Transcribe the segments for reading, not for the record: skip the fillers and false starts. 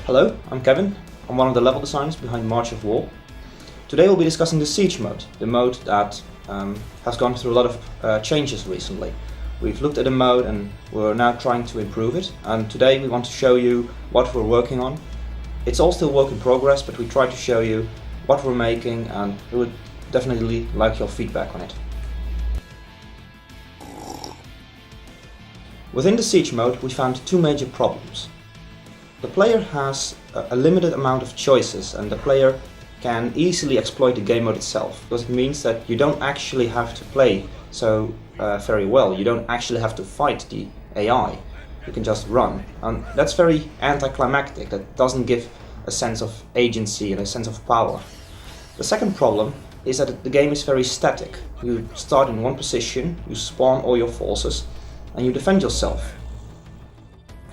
Hello, I'm Kevin. I'm one of the level designers behind March of War. Today we'll be discussing the Siege mode, the mode that has gone through a lot of changes recently. We've looked at the mode and we're now trying to improve it, and today we want to show you what we're working on. It's all still work in progress, but we try to show you what we're making, and we would definitely like your feedback on it. Within the Siege mode we found two major problems. The player has a limited amount of choices, and the player can easily exploit the game mode itself, because it means that you don't actually have to play so very well. You don't actually have to fight the AI. You can just run, and that's very anticlimactic. That doesn't give a sense of agency and a sense of power. The second problem is that the game is very static. You start in one position, you spawn all your forces, and you defend yourself.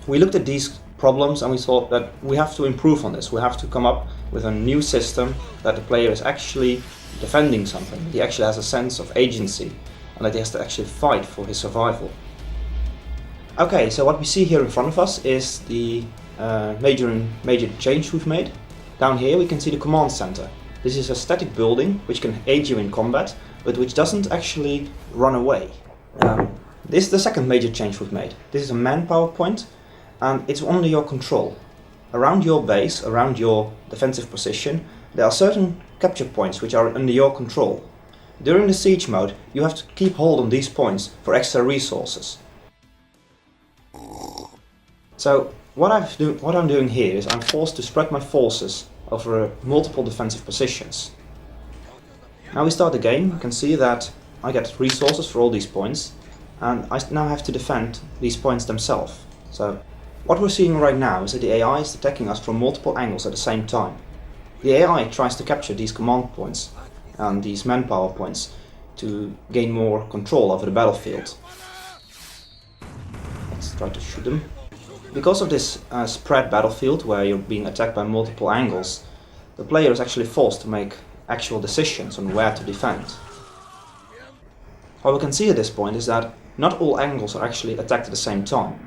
We looked at these problems and we thought that we have to improve on this. We have to come up with a new system that the player is actually defending something. He actually has a sense of agency and that he has to actually fight for his survival. Okay, so what we see here in front of us is the major change we've made. Down here we can see the command center. This is a static building which can aid you in combat, but which doesn't actually run away. This is the second major change we've made. This is a manpower point, and it's under your control. Around your base, around your defensive position, there are certain capture points which are under your control. During the siege mode, you have to keep hold on these points for extra resources. So what I'm doing here is I'm forced to spread my forces over multiple defensive positions. Now we start the game. You can see that I get resources for all these points, and I now have to defend these points themselves. So what we're seeing right now is that the AI is attacking us from multiple angles at the same time. The AI tries to capture these command points and these manpower points to gain more control over the battlefield. Let's try to shoot them. Because of this spread battlefield where you're being attacked by multiple angles, the player is actually forced to make actual decisions on where to defend. What we can see at this point is that not all angles are actually attacked at the same time.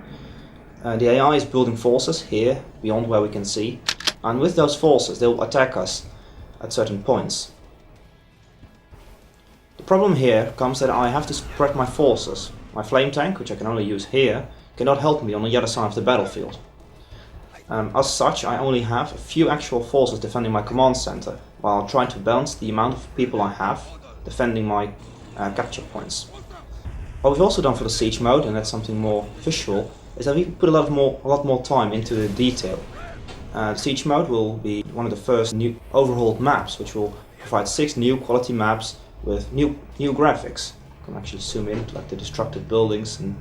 The AI is building forces here, beyond where we can see, and with those forces they will attack us at certain points. The problem here comes that I have to spread my forces. My flame tank, which I can only use here, cannot help me on the other side of the battlefield. As such, I only have a few actual forces defending my command center, while trying to balance the amount of people I have defending my capture points. What we've also done for the siege mode, and that's something more visual, is that we put a lot more time into the detail. Siege mode will be one of the first new overhauled maps, which will provide 6 new quality maps with new graphics. You can actually zoom in, like the destructed buildings and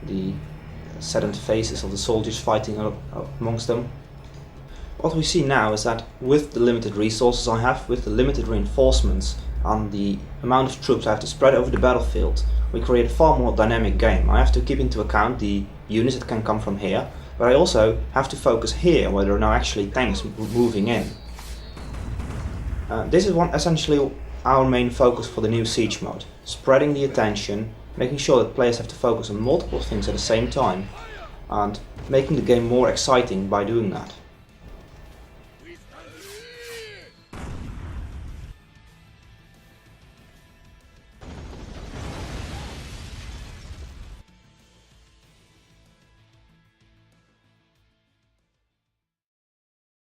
the saddened faces of the soldiers fighting amongst them. What we see now is that with the limited resources I have, with the limited reinforcements and the amount of troops I have to spread over the battlefield, we create a far more dynamic game. I have to keep into account the units that can come from here, but I also have to focus here where there are now actually tanks moving in. This is essentially our main focus for the new siege mode. Spreading the attention, making sure that players have to focus on multiple things at the same time, and making the game more exciting by doing that.